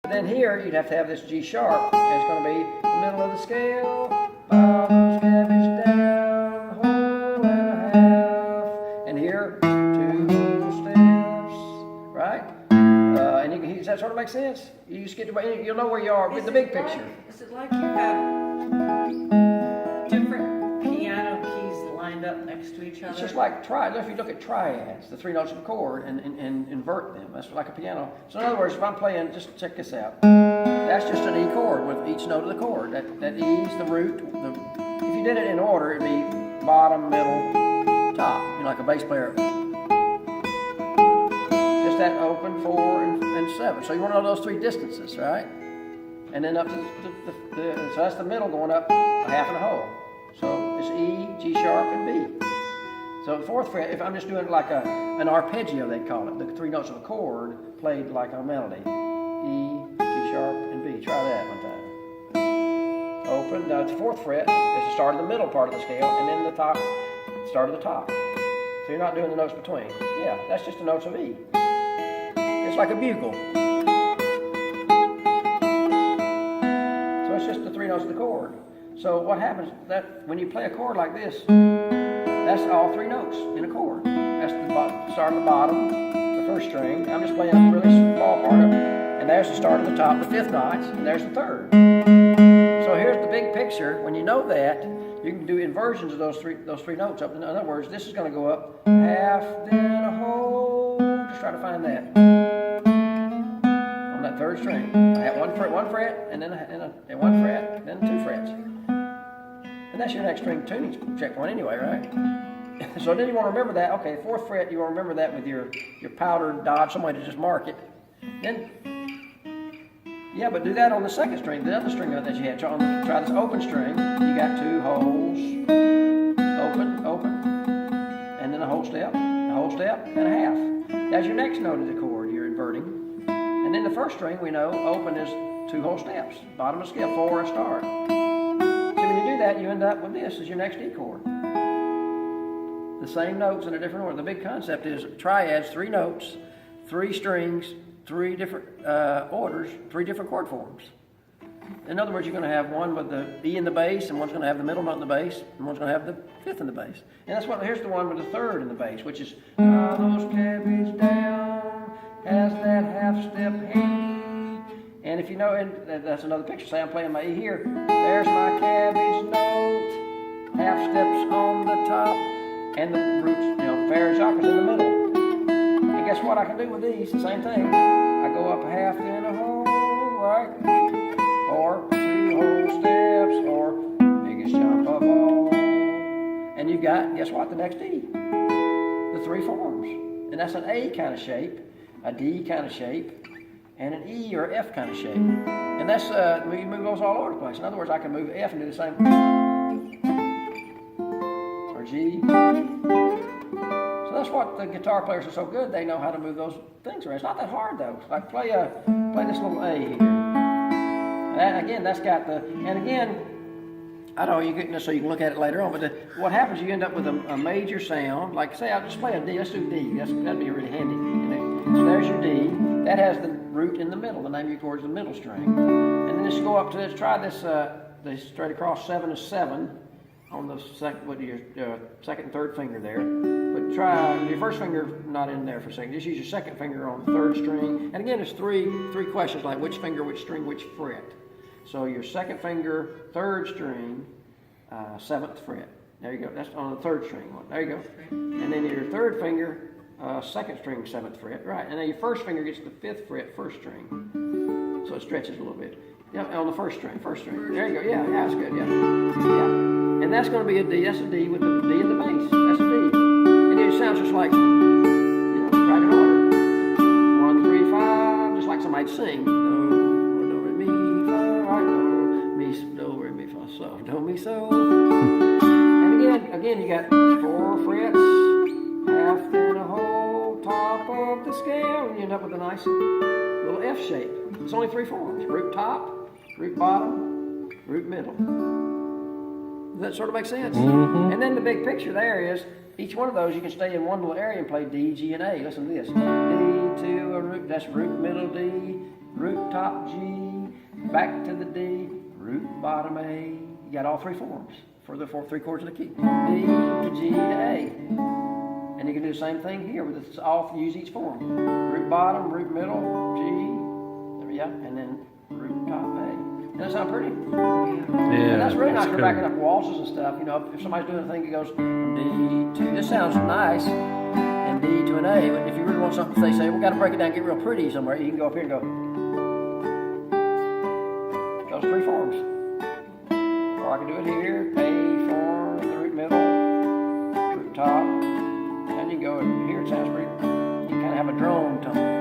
Then here, you'd have to have this G sharp. And it's going to be the middle of the scale, bottom cabbage down, whole and a half. And here, 2 whole steps, right? And you can, does that sort of make sense? You just get to, you'll know where you are with the big picture. Is it like you have different piano keys lined up next to each other? It's just like if you look at triads, the 3 notes of a chord, and invert them. That's like a piano. So in other words, if I'm playing, just check this out. That's just an E chord with each note of the chord. That E's the root. If you did it in order, it'd be bottom, middle, top. You know, like a bass player. Just that open, 4 and 7. So you want to know those 3 distances, right? And then up to so that's the middle going up a half and a whole. So it's E, G sharp, and B. So the 4th fret, if I'm just doing like an arpeggio, they call it, the 3 notes of a chord played like a melody. E, G sharp, and B. Try that one time. Open. Now it's the 4th fret. It's the start of the middle part of the scale, and then the top, start of the top. So you're not doing the notes between. Yeah, that's just the notes of E. It's like a bugle. So it's just the 3 notes of the chord. So what happens that when you play a chord like this, that's all 3 notes in a chord. That's the start of the bottom, the 1st string. I'm just playing a really small part of it. And there's the start of the top, the 5th notch, and there's the 3rd. So here's the big picture. When you know that, you can do inversions of those three notes up. In other words, this is going to go up half, then a whole. Just try to find that on that 3rd string. I have one fret, and then and 1 fret, then 2 frets. And that's your next string tuning checkpoint anyway, right? So then you want to remember that. Okay, 4th fret, you want to remember that with your powdered dodge, some way to just mark it. Then, yeah, but do that on the 2nd string, the other string that you had. Try this open string. You got 2 holes, open, and then a whole step, and a half. That's your next note of the chord you're inverting. And then the 1st string, we know, open is 2 whole steps, bottom of the scale, 4 a start. When you do that, you end up with this as your next E chord. The same notes in a different order. The big concept is triads, 3 notes, 3 strings, 3 different orders, 3 different chord forms. In other words, you're going to have one with the E in the bass, and one's going to have the middle note in the bass, and one's going to have the 5th in the bass. And that's here's the one with the 3rd in the bass, which is those cabbage down, has that half step handy. And if you know, and that's another picture. Say I'm playing my E here. There's my cabbage note, half steps on the top, and the roots, fa and jacques is in the middle. And guess what I can do with these? The same thing. I go up a half, then a whole, right? Or 2 whole steps, or biggest jump of all. And you got, guess what? The next E. The 3 forms. And that's an A kind of shape, a D kind of shape, and an E or F kind of shape. And that's, we move those all over the place. In other words, I can move F and do the same. Or G. So that's what the guitar players are so good. They know how to move those things around. It's not that hard though. Like play this little A here. And again, that's got the, and again, I don't know, you get this so you can look at it later on, but what happens, you end up with a major sound. Like say I'll just play a D, let's do D. That'd be really handy. So there's your D. That has the root in the middle. The name of your chord is the middle string. And then just go up to this, try this straight across 7 is 7 on the second, with your 2nd and 3rd finger there. But try, your 1st finger not in there for a second. Just use your 2nd finger on the 3rd string. And again, there's three questions like which finger, which string, which fret. So your 2nd finger, 3rd string, 7th fret. There you go. That's on the 3rd string one. There you go. And then your 3rd finger, 2nd string, 7th fret. Right. And then your 1st finger gets the 5th fret, 1st string. So it stretches a little bit. Yeah, on the 1st string, 1st string. There you go. Yeah, that's good. Yeah. And that's going to be a D. That's a D with the D in the bass. That's a D. And it sounds just like, right in order. 1, 3, 5, just like somebody sing. So, do me so. And again, you got 4 frets, half then a whole, top of the scale, and you end up with a nice little F shape. It's only 3 forms: root top, root bottom, root middle. Does that sort of make sense? Mm-hmm. And then the big picture there is each one of those you can stay in one little area and play D, G, and A. Listen to this: D to a root. That's root, middle, D. root top G, back to the D, root bottom A. You got all three forms for the three chords of the key. D to G to A. And you can do the same thing here with this, all use each form. Root bottom, root middle, G, yeah, and then root top A. Doesn't that sound pretty? Yeah, And that's really nice for cool. backing up waltzes and stuff. You know, if somebody's doing a thing that goes D to, this sounds nice, and D to an A, but if you really want something, they say, we got to break it down and get real pretty somewhere, you can go up here and go, those three forms. Or I can do it here, A form, the root middle, root top, and you can go here, it sounds pretty, you kind of have a drone tone.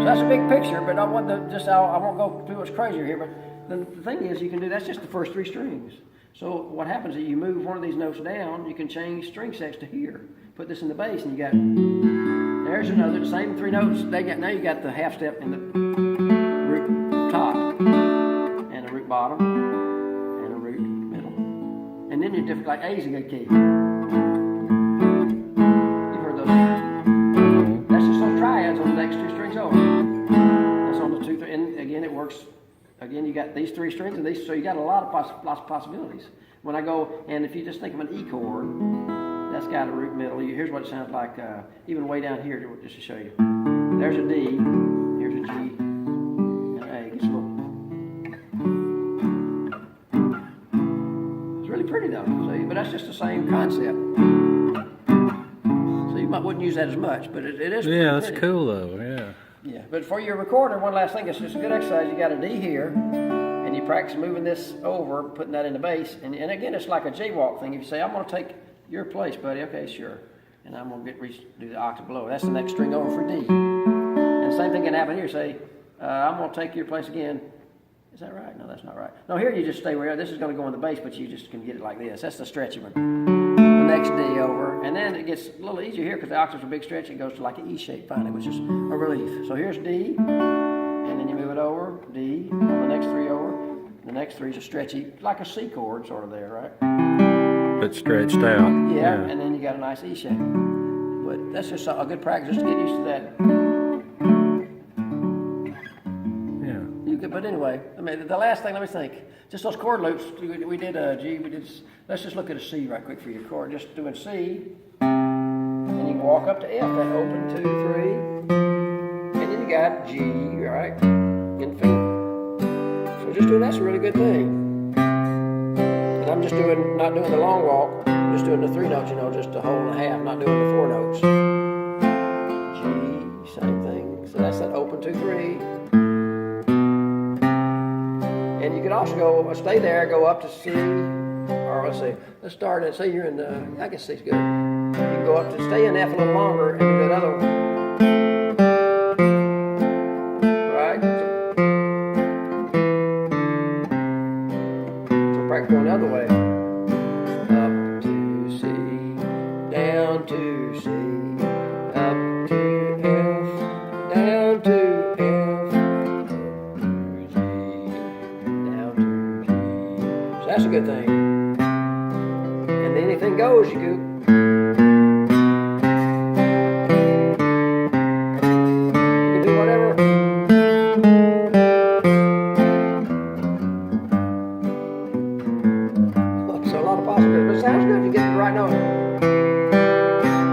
So that's a big picture, but I want to just, I won't go too much crazier here, but the thing is, you can do, that's just the first three strings. So what happens is you move one of these notes down, you can change string sets to here. Put this in the bass and you got, there's another, the same three notes, now you got the half step in the root top, and a root bottom, and a root middle. And then you're different, like A's a good key. You've heard those. That's just those triads on the next two strings over. That's on the two, and again it works. Again, you got these three strings and these, so you got a lot of lots of possibilities. When I go, and if you just think of an E chord, that's got a root middle. Here's what it sounds like, even way down here, just to show you. There's a D, here's a G, and an A. It gets a little. It's really pretty though, see? But that's just the same concept. So you wouldn't use that as much, but it is. Yeah, that's pretty. cool though. Yeah. Yeah, but for your recorder, one last thing, it's just a good exercise. You got a D here, and you practice moving this over, putting that in the bass. And again, it's like a jaywalk thing. If you say, I'm going to take your place, buddy, okay, sure. And I'm going to do the octave below. That's the next string over for D. And the same thing can happen here. Say, I'm going to take your place again. Is that right? No, that's not right. No, here you just stay where you are. This is going to go in the bass, but you just can get it like this. That's the stretchy one. The next D over, and then it gets a little easier here because the octaves are big stretch. It goes to like an E shape finally, which is a relief. So here's D, and then you move it over, D, on the next three over. The next three is a stretchy, like a C chord sort of there, right? But stretched out. Yeah, and then you got a nice E shape. But that's just a good practice just to get used to that. Yeah. But anyway, I mean, the last thing, let me think. Just those chord loops. We did a G. Let's just look at a C right quick for your chord. Just doing C, and you can walk up to F. That open 2, 3, and then you got G, right? Infinite. So just doing that's a really good thing. And I'm just not doing the long walk. I'm just doing the three notes. Just a whole and a half. Not doing the four notes. G, same thing. So that's that open 2, 3. And you could also go, stay there, go up to C, or let's see, let's start at, say you're in the, I guess C's good. You can go up to, stay in F a little longer, and do that other one. Right? So practice going the other way. Up to C, down to C, up to F, down to F. That's a good thing. And anything goes, you go. You can do whatever. So a lot of possibilities. But it sounds good if you get the right note.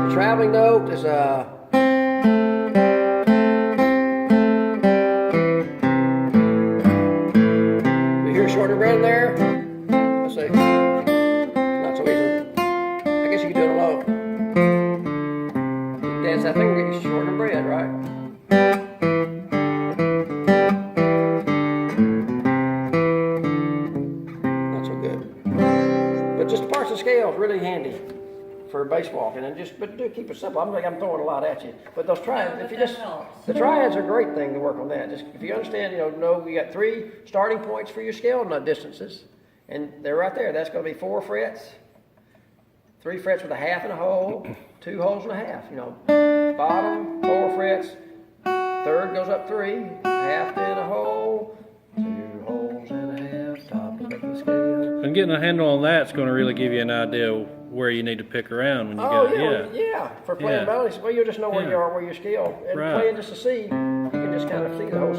The traveling note is we hear shorter breath there. It's not so easy. I guess you could do it alone. Dance that thing, get you short and bread, right? Not so good. But just the parts of scale is really handy for bass walking, and but do keep it simple. I'm throwing a lot at you, but those triads, if you just, the triads are a great thing to work on that. Just if you understand, you got three starting points for your scale nut distances. And they're right there. That's going to be 4 frets, 3 frets with a half and a hole, 2 holes and a half. Bottom, 4 frets, third goes up 3, half and a hole, 2 holes and a half, top of the scale. And getting a handle on that's going to really give you an idea where you need to pick around when you For playing melodies. Well, you'll just know where you are, where your scale. And playing just a C, You can just kind of see the whole